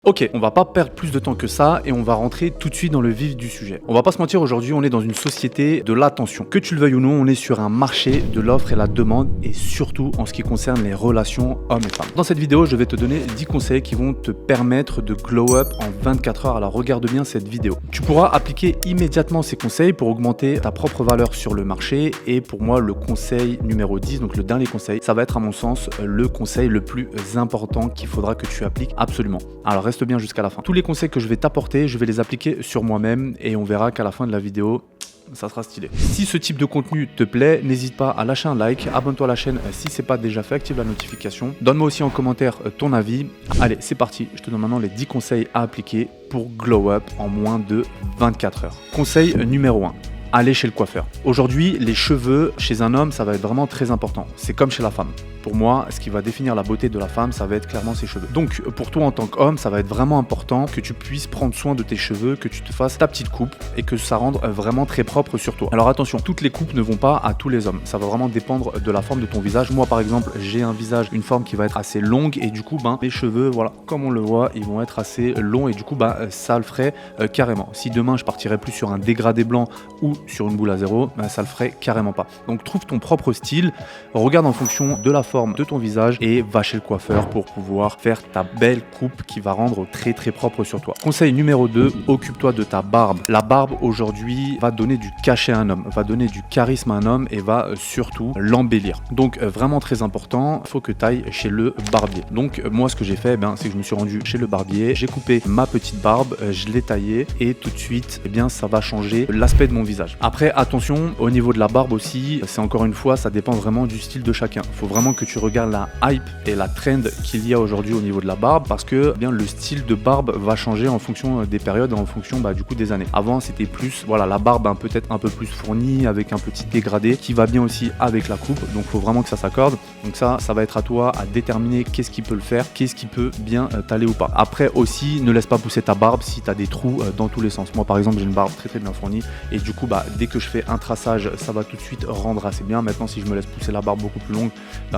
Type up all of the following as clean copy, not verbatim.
Ok, on va pas perdre plus de temps que ça et on va rentrer tout de suite dans le vif du sujet. On va pas se mentir, aujourd'hui on est dans une société de l'attention. Que tu le veuilles ou non, on est sur un marché de l'offre et la demande et surtout en ce qui concerne les relations hommes et femmes. Dans cette vidéo, je vais te donner 10 conseils qui vont te permettre de glow up en 24 heures. Alors regarde bien cette vidéo. Tu pourras appliquer immédiatement ces conseils pour augmenter ta propre valeur sur le marché et pour moi le conseil numéro 10, donc le dernier conseil, ça va être à mon sens le conseil le plus important qu'il faudra que tu appliques absolument. Alors reste bien jusqu'à la fin. Tous les conseils que je vais t'apporter, je vais les appliquer sur moi-même et on verra qu'à la fin de la vidéo, ça sera stylé. Si ce type de contenu te plaît, n'hésite pas à lâcher un like, abonne-toi à la chaîne si c'est pas déjà fait, active la notification. Donne-moi aussi en commentaire ton avis. Allez, c'est parti, je te donne maintenant les 10 conseils à appliquer pour glow up en moins de 24 heures. Conseil numéro 1. Aller chez le coiffeur. Aujourd'hui, les cheveux chez un homme, ça va être vraiment très important. C'est comme chez la femme. Pour moi, ce qui va définir la beauté de la femme, ça va être clairement ses cheveux. Donc, pour toi en tant qu'homme, ça va être vraiment important que tu puisses prendre soin de tes cheveux, que tu te fasses ta petite coupe et que ça rende vraiment très propre sur toi. Alors attention, toutes les coupes ne vont pas à tous les hommes. Ça va vraiment dépendre de la forme de ton visage. Moi, par exemple, j'ai un visage, une forme qui va être assez longue et du coup, mes cheveux, voilà, comme on le voit, ils vont être assez longs et du coup, ça le ferait carrément. Si demain, je partirais plus sur un dégradé blanc ou sur une boule à zéro, ça le ferait carrément pas. Donc, trouve ton propre style, regarde en fonction de la forme de ton visage et va chez le coiffeur pour pouvoir faire ta belle coupe qui va rendre très très propre sur toi. Conseil numéro 2, occupe-toi de ta barbe. La barbe aujourd'hui va donner du cachet à un homme, va donner du charisme à un homme et va surtout l'embellir. Donc vraiment très important, il faut que tu ailles chez le barbier. Donc moi ce que j'ai fait, c'est que je me suis rendu chez le barbier, j'ai coupé ma petite barbe, je l'ai taillée et tout de suite, ça va changer l'aspect de mon visage. Après attention, au niveau de la barbe aussi, c'est encore une fois, ça dépend vraiment du style de chacun. Il faut vraiment que tu regardes la hype et la trend qu'il y a aujourd'hui au niveau de la barbe parce que le style de barbe va changer en fonction des périodes et en fonction du coup des années. Avant c'était plus la barbe peut-être un peu plus fournie avec un petit dégradé qui va bien aussi avec la coupe, donc faut vraiment que ça s'accorde. Donc ça va être à toi à déterminer qu'est-ce qui peut le faire, qu'est-ce qui peut bien t'aller ou pas. Après aussi ne laisse pas pousser ta barbe si tu as des trous dans tous les sens. Moi par exemple j'ai une barbe très très bien fournie et du coup dès que je fais un traçage ça va tout de suite rendre assez bien. Maintenant si je me laisse pousser la barbe beaucoup plus longue,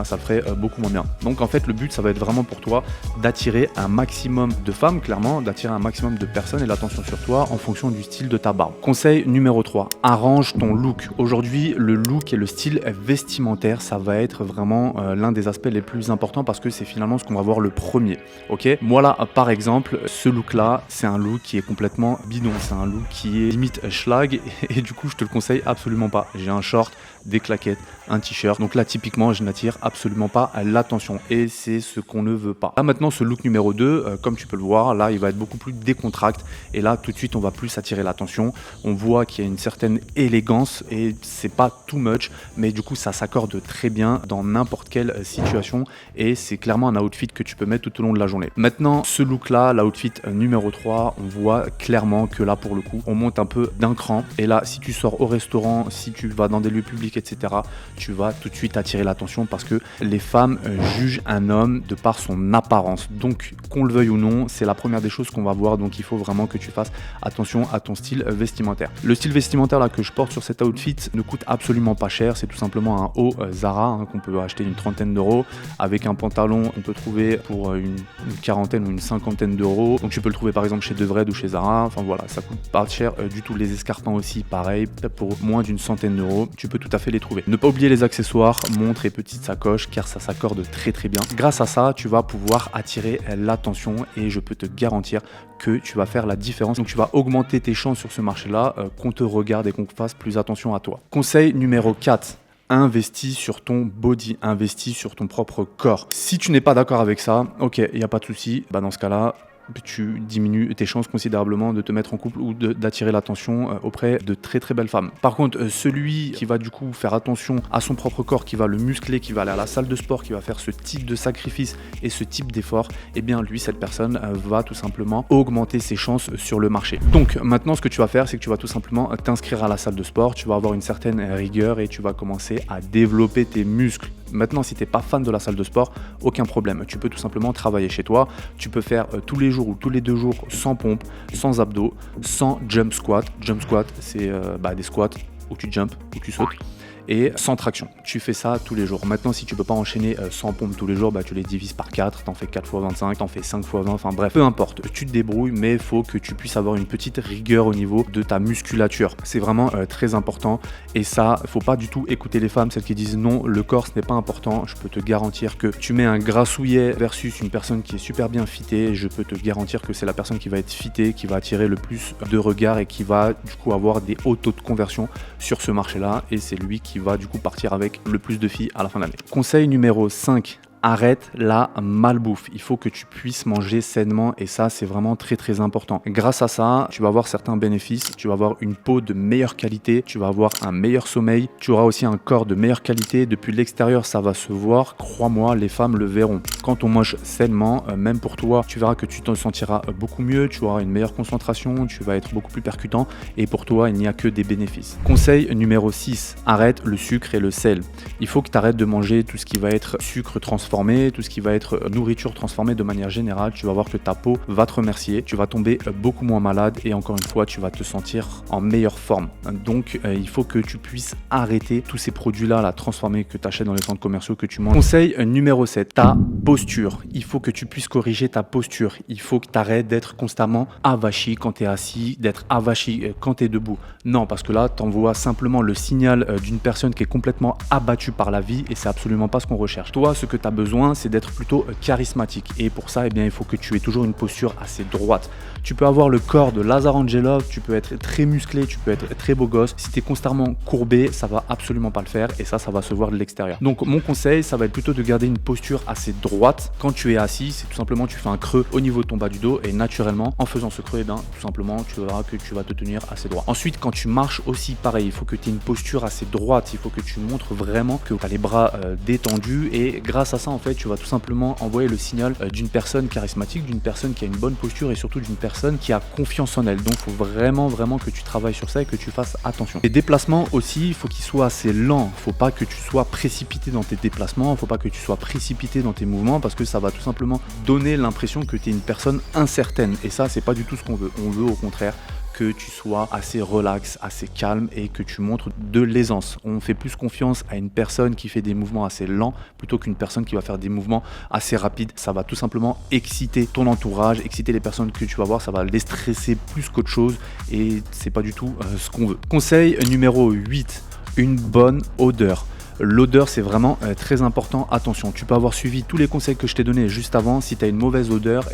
ça ferait beaucoup moins bien. Donc en fait le but ça va être vraiment pour toi d'attirer un maximum de femmes, clairement d'attirer un maximum de personnes et l'attention sur toi en fonction du style de ta barbe. Conseil numéro 3, arrange ton look. Aujourd'hui le look et le style vestimentaire ça va être vraiment l'un des aspects les plus importants parce que c'est finalement ce qu'on va voir le premier. Ok, moi là par exemple ce look là c'est un look qui est complètement bidon, c'est un look qui est limite schlag et du coup je te le conseille absolument pas. J'ai un short, des claquettes, un t-shirt, donc là typiquement je n'attire absolument pas l'attention et c'est ce qu'on ne veut pas. Là maintenant ce look numéro 2, comme tu peux le voir, là il va être beaucoup plus décontracté et là tout de suite on va plus attirer l'attention. On voit qu'il y a une certaine élégance et c'est pas too much, mais du coup ça s'accorde très bien dans n'importe quelle situation et c'est clairement un outfit que tu peux mettre tout au long de la journée. Maintenant ce look là, l'outfit numéro 3, on voit clairement que là pour le coup on monte un peu d'un cran et là si tu sors au restaurant, si tu vas dans des lieux publics etc, tu vas tout de suite attirer l'attention parce que les femmes jugent un homme de par son apparence. Donc qu'on le veuille ou non, c'est la première des choses qu'on va voir. Donc il faut vraiment que tu fasses attention à ton style vestimentaire. Le style vestimentaire là que je porte sur cet outfit ne coûte absolument pas cher. C'est tout simplement un haut Zara qu'on peut acheter une trentaine d'euros avec un pantalon qu'on peut trouver pour une quarantaine ou une cinquantaine d'euros. Donc tu peux le trouver par exemple chez Devred ou chez Zara. Enfin voilà, ça coûte pas cher du tout. Les escarpins aussi, pareil, pour moins d'une centaine d'euros, tu peux tout à fait les trouver. Ne pas oublier les accessoires, montres et petites sacoches car ça s'accorde très très bien. Grâce à ça, tu vas pouvoir attirer l'attention et je peux te garantir que tu vas faire la différence. Donc tu vas augmenter tes chances sur ce marché-là, qu'on te regarde et qu'on fasse plus attention à toi. Conseil numéro 4. Investis sur ton body, investis sur ton propre corps. Si tu n'es pas d'accord avec ça, ok, il n'y a pas de souci. Dans ce cas-là, tu diminues tes chances considérablement de te mettre en couple ou d'attirer l'attention auprès de très très belles femmes. Par contre, celui qui va du coup faire attention à son propre corps, qui va le muscler, qui va aller à la salle de sport, qui va faire ce type de sacrifice et ce type d'effort, lui, cette personne va tout simplement augmenter ses chances sur le marché. Donc maintenant, ce que tu vas faire, c'est que tu vas tout simplement t'inscrire à la salle de sport, tu vas avoir une certaine rigueur et tu vas commencer à développer tes muscles. Maintenant, si tu n'es pas fan de la salle de sport, aucun problème. Tu peux tout simplement travailler chez toi. Tu peux faire tous les jours ou tous les 2 jours sans pompe, sans abdos, sans jump squat. Jump squat, c'est des squats où tu jumps, où tu sautes. et sans traction. Tu fais ça tous les jours. Maintenant, si tu peux pas enchaîner 100 pompes tous les jours, tu les divises par 4, t'en fais 4 x 25, t'en fais 5 x 20, enfin bref, peu importe, tu te débrouilles, mais il faut que tu puisses avoir une petite rigueur au niveau de ta musculature. C'est vraiment très important, et ça, faut pas du tout écouter les femmes, celles qui disent non, le corps ce n'est pas important. Je peux te garantir que tu mets un grassouillet versus une personne qui est super bien fitée, je peux te garantir que c'est la personne qui va être fitée, qui va attirer le plus de regards et qui va du coup avoir des hauts taux de conversion sur ce marché-là, et c'est lui qui va du coup partir avec le plus de filles à la fin de l'année. Conseil numéro 5. Arrête la malbouffe. Il faut que tu puisses manger sainement, et ça c'est vraiment très important. Grâce à ça, tu vas avoir certains bénéfices, tu vas avoir une peau de meilleure qualité, tu vas avoir un meilleur sommeil, tu auras aussi un corps de meilleure qualité. Depuis l'extérieur ça va se voir, crois-moi, les femmes le verront. Quand on mange sainement, même pour toi, tu verras que tu te sentiras beaucoup mieux, tu auras une meilleure concentration, tu vas être beaucoup plus percutant, et pour toi il n'y a que des bénéfices. Conseil numéro 6, arrête le sucre et le sel. Il faut que tu arrêtes de manger tout ce qui va être sucre transformé, tout ce qui va être nourriture transformée de manière générale. Tu vas voir que ta peau va te remercier, tu vas tomber beaucoup moins malade, et encore une fois tu vas te sentir en meilleure forme. Donc il faut que tu puisses arrêter tous ces produits là transformés que tu achètes dans les centres commerciaux, que tu manges. Conseil numéro 7, ta posture. Il faut que tu puisses corriger ta posture. Il faut que tu arrêtes d'être constamment avachi quand tu es assis, d'être avachi quand tu es debout. Non, parce que là tu envoies simplement le signal d'une personne qui est complètement abattue par la vie, et c'est absolument pas ce qu'on recherche. Toi, ce que tu as besoin, c'est d'être plutôt charismatique, et pour ça, il faut que tu aies toujours une posture assez droite. Tu peux avoir le corps de Lazar Angelov, tu peux être très musclé, tu peux être très beau gosse. Si tu es constamment courbé, ça va absolument pas le faire, et ça va se voir de l'extérieur. Donc mon conseil, ça va être plutôt de garder une posture assez droite. Quand tu es assis, c'est tout simplement, tu fais un creux au niveau de ton bas du dos, et naturellement, en faisant ce creux, tout simplement, tu verras que tu vas te tenir assez droit. Ensuite, quand tu marches aussi, pareil, il faut que tu aies une posture assez droite. Il faut que tu montres vraiment que tu as les bras détendus, et grâce à ça, en fait, tu vas tout simplement envoyer le signal d'une personne charismatique, d'une personne qui a une bonne posture, et surtout d'une personne qui a confiance en elle. Donc il faut vraiment que tu travailles sur ça et que tu fasses attention. Les déplacements aussi, il faut qu'ils soient assez lents. Il ne faut pas que tu sois précipité dans tes déplacements, il ne faut pas que tu sois précipité dans tes mouvements, parce que ça va tout simplement donner l'impression que tu es une personne incertaine, et ça c'est pas du tout ce qu'on veut. On veut au contraire que tu sois assez relax, assez calme, et que tu montres de l'aisance. On fait plus confiance à une personne qui fait des mouvements assez lents plutôt qu'une personne qui va faire des mouvements assez rapides. Ça va tout simplement exciter ton entourage, exciter les personnes que tu vas voir, ça va les stresser plus qu'autre chose, et c'est pas du tout ce qu'on veut. Conseil numéro 8, une bonne odeur. L'odeur, c'est vraiment très important. Attention, tu peux avoir suivi tous les conseils que je t'ai donnés juste avant. Si tu as une mauvaise odeur,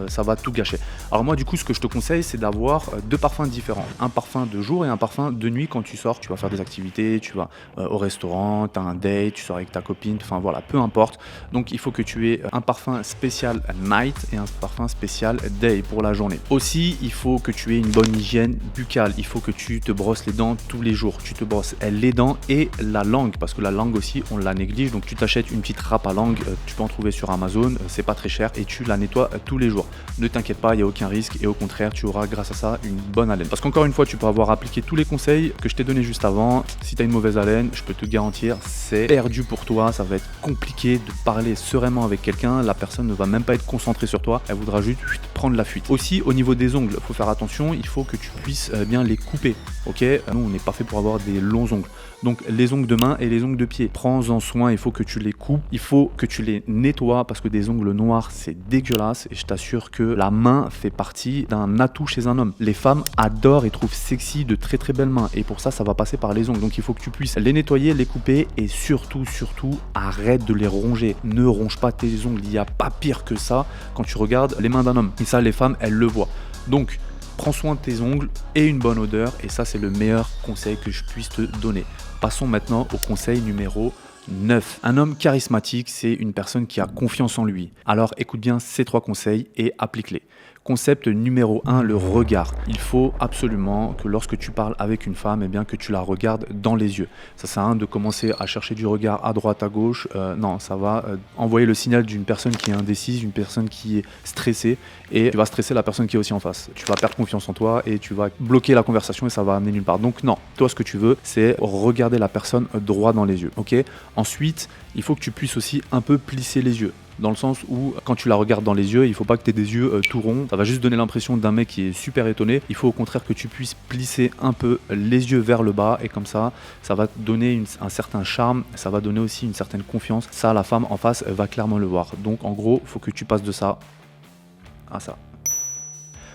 ça va tout gâcher. Alors moi, du coup, ce que je te conseille, c'est d'avoir deux parfums différents. Un parfum de jour et un parfum de nuit. Quand tu sors, tu vas faire des activités, tu vas au restaurant, tu as un date, tu sors avec ta copine, enfin voilà, peu importe. Donc il faut que tu aies un parfum spécial night et un parfum spécial day pour la journée. Aussi, il faut que tu aies une bonne hygiène buccale. Il faut que tu te brosses les dents tous les jours. Tu te brosses les dents et la langue, parce que la langue aussi, on la néglige. Donc tu t'achètes une petite râpe à langue, tu peux en trouver sur Amazon, c'est pas très cher, et tu la nettoies tous les jours. Ne t'inquiète pas, il n'y a aucun risque, et au contraire, tu auras grâce à ça une bonne haleine. Parce qu'encore une fois, tu peux avoir appliqué tous les conseils que je t'ai donnés juste avant. Si tu as une mauvaise haleine, je peux te garantir, c'est perdu pour toi. Ça va être compliqué de parler sereinement avec quelqu'un. La personne ne va même pas être concentrée sur toi, elle voudra juste prendre la fuite. Aussi, au niveau des ongles, il faut faire attention, il faut que tu puisses bien les couper. Ok, nous on n'est pas fait pour avoir des longs ongles. Donc les ongles de main et les ongles de pied, prends-en soin, il faut que tu les coupes, il faut que tu les nettoies, parce que des ongles noirs c'est dégueulasse, et je t'assure que la main fait partie d'un atout chez un homme. Les femmes adorent et trouvent sexy de très très belles mains, et pour ça va passer par les ongles. Donc il faut que tu puisses les nettoyer, les couper, et surtout arrête de les ronger. Ne ronge pas tes ongles, il n'y a pas pire que ça quand tu regardes les mains d'un homme, et ça les femmes elles le voient. Donc prends soin de tes ongles et une bonne odeur, et ça c'est le meilleur conseil que je puisse te donner. Passons maintenant au conseil numéro 9. Un homme charismatique, c'est une personne qui a confiance en lui. Alors écoute bien ces 3 conseils et applique-les. Concept numéro 1, le regard. Il faut absolument que lorsque tu parles avec une femme, que tu la regardes dans les yeux. Ça sert à rien de commencer à chercher du regard à droite, à gauche. Non, ça va envoyer le signal d'une personne qui est indécise, d'une personne qui est stressée, et tu vas stresser la personne qui est aussi en face. Tu vas perdre confiance en toi et tu vas bloquer la conversation, et ça va amener nulle part. Donc non, toi ce que tu veux, c'est regarder la personne droit dans les yeux. Ok. Ensuite, il faut que tu puisses aussi un peu plisser les yeux. dans le sens où quand tu la regardes dans les yeux, il faut pas que tu aies des yeux tout ronds, ça va juste donner l'impression d'un mec qui est super étonné. Il faut au contraire que tu puisses plisser un peu les yeux vers le bas, et comme ça va te donner un certain charme, ça va donner aussi une certaine confiance. Ça, la femme en face va clairement le voir. Donc en gros, faut que tu passes de ça à ça.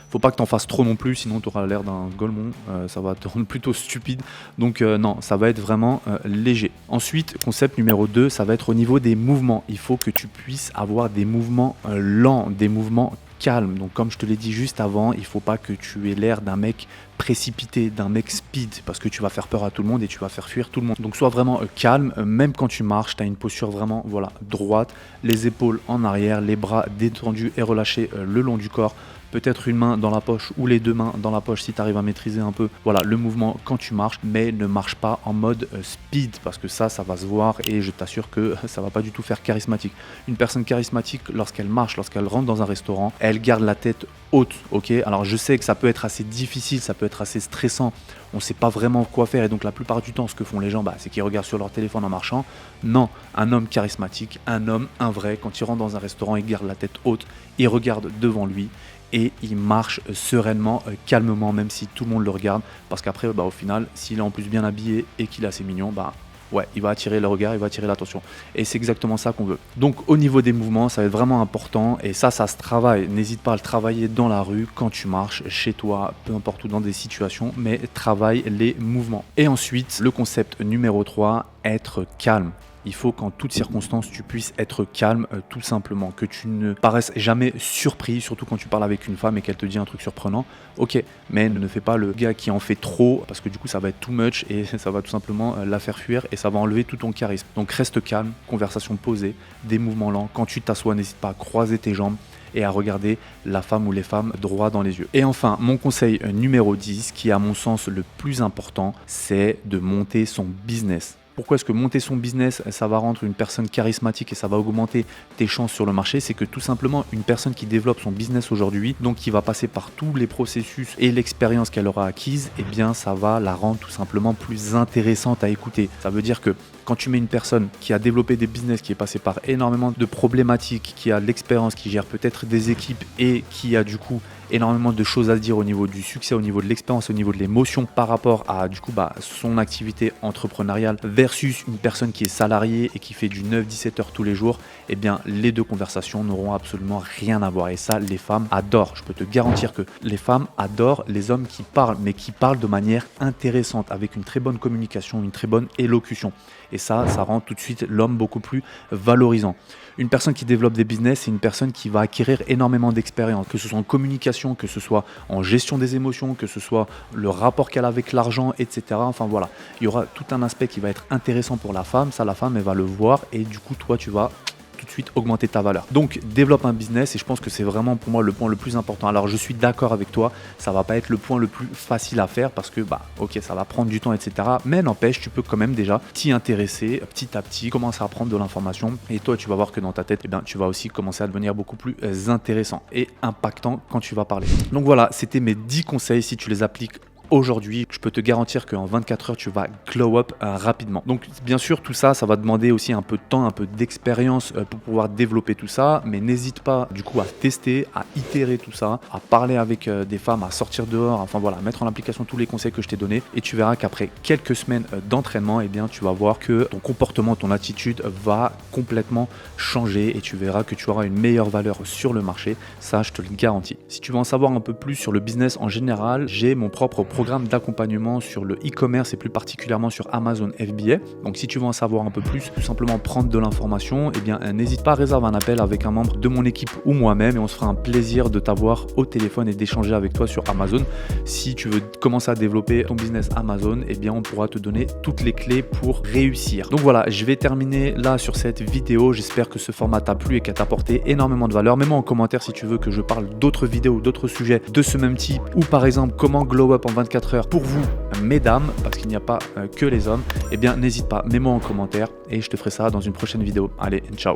Faut pas que t'en fasses trop non plus, sinon tu auras l'air d'un golemon, ça va te rendre plutôt stupide. Donc non, ça va être vraiment léger. Ensuite, concept numéro 2, ça va être au niveau des mouvements. Il faut que tu puisses avoir des mouvements lents, des mouvements calmes. Donc comme je te l'ai dit juste avant, il faut pas que tu aies l'air d'un mec précipité, d'un mec speed, parce que tu vas faire peur à tout le monde et tu vas faire fuir tout le monde. Donc sois vraiment calme, même quand tu marches, tu as une posture vraiment droite, les épaules en arrière, les bras détendus et relâchés le long du corps. Peut-être une main dans la poche ou les deux mains dans la poche si tu arrives à maîtriser un peu le mouvement quand tu marches, mais ne marche pas en mode speed, parce que ça va se voir et je t'assure que ça va pas du tout faire charismatique. Une personne charismatique, lorsqu'elle marche, lorsqu'elle rentre dans un restaurant, elle garde la tête haute, ok? Alors je sais que ça peut être assez difficile, ça peut être assez stressant, on sait pas vraiment quoi faire et donc la plupart du temps ce que font les gens, c'est qu'ils regardent sur leur téléphone en marchant. Non, un homme charismatique, un vrai, quand il rentre dans un restaurant, il garde la tête haute, il regarde devant lui et il marche sereinement, calmement, même si tout le monde le regarde, parce qu'après au final, s'il est en plus bien habillé et qu'il est assez mignon, ouais, il va attirer le regard, il va attirer l'attention. Et c'est exactement ça qu'on veut. Donc au niveau des mouvements, ça va être vraiment important. Et ça se travaille. N'hésite pas à le travailler dans la rue, quand tu marches, chez toi, peu importe où, dans des situations. Mais travaille les mouvements. Et ensuite, le concept numéro 3, être calme. Il faut qu'en toutes circonstances, tu puisses être calme, tout simplement. Que tu ne paraisses jamais surpris, surtout quand tu parles avec une femme et qu'elle te dit un truc surprenant. Ok, mais ne fais pas le gars qui en fait trop, parce que du coup, ça va être too much et ça va tout simplement la faire fuir et ça va enlever tout ton charisme. Donc reste calme, conversation posée, des mouvements lents. Quand tu t'assois, n'hésite pas à croiser tes jambes et à regarder la femme ou les femmes droit dans les yeux. Et enfin, mon conseil numéro 10, qui est à mon sens le plus important, c'est de monter son business. Pourquoi est-ce que monter son business, ça va rendre une personne charismatique et ça va augmenter tes chances sur le marché? C'est que tout simplement, une personne qui développe son business aujourd'hui, donc qui va passer par tous les processus et l'expérience qu'elle aura acquise, eh bien ça va la rendre tout simplement plus intéressante à écouter. Ça veut dire que quand tu mets une personne qui a développé des business, qui est passée par énormément de problématiques, qui a de l'expérience, qui gère peut-être des équipes et qui a du coup énormément de choses à dire au niveau du succès, au niveau de l'expérience, au niveau de l'émotion par rapport à du coup son activité entrepreneuriale versus une personne qui est salariée et qui fait du 9-17 heures tous les jours, eh bien les deux conversations n'auront absolument rien à voir. Et ça, les femmes adorent. Je peux te garantir que les femmes adorent les hommes qui parlent, mais qui parlent de manière intéressante, avec une très bonne communication, une très bonne élocution. Et ça rend tout de suite l'homme beaucoup plus valorisant. Une personne qui développe des business, c'est une personne qui va acquérir énormément d'expérience, que ce soit en communication, que ce soit en gestion des émotions, que ce soit le rapport qu'elle a avec l'argent, etc. Enfin voilà, il y aura tout un aspect qui va être intéressant pour la femme. Ça, la femme, elle va le voir et du coup, toi, tu vas tout de suite augmenter ta valeur. Donc développe un business et je pense que c'est vraiment pour moi le point le plus important. Alors je suis d'accord avec toi, ça va pas être le point le plus facile à faire parce que ok, ça va prendre du temps, etc. Mais n'empêche, tu peux quand même déjà t'y intéresser petit à petit, commencer à prendre de l'information et toi tu vas voir que dans ta tête, tu vas aussi commencer à devenir beaucoup plus intéressant et impactant quand tu vas parler. Donc voilà, c'était mes 10 conseils. Si tu les appliques aujourd'hui, je peux te garantir qu'en 24 heures, tu vas glow up rapidement. Donc bien sûr, tout ça, ça va demander aussi un peu de temps, un peu d'expérience pour pouvoir développer tout ça, mais n'hésite pas du coup à tester, à itérer tout ça, à parler avec des femmes, à sortir dehors, enfin voilà, mettre en application tous les conseils que je t'ai donnés et tu verras qu'après quelques semaines d'entraînement, eh bien tu vas voir que ton comportement, ton attitude va complètement changer et tu verras que tu auras une meilleure valeur sur le marché. Ça, je te le garantis. Si tu veux en savoir un peu plus sur le business en général, j'ai mon propre programme d'accompagnement sur le e-commerce et plus particulièrement sur Amazon FBA. Donc si tu veux en savoir un peu plus, tout simplement prendre de l'information, eh bien n'hésite pas à réserver un appel avec un membre de mon équipe ou moi-même et on se fera un plaisir de t'avoir au téléphone et d'échanger avec toi sur Amazon. Si tu veux commencer à développer ton business Amazon, eh bien on pourra te donner toutes les clés pour réussir. Donc voilà, je vais terminer là sur cette vidéo. J'espère que ce format t'a plu et qu'elle t'a apporté énormément de valeur. Mets-moi en commentaire si tu veux que je parle d'autres vidéos, d'autres sujets de ce même type ou par exemple comment glow up en 24 heures pour vous, mesdames, parce qu'il n'y a pas que les hommes. Eh bien n'hésite pas, mets-moi en commentaire et je te ferai ça dans une prochaine vidéo. Allez, ciao.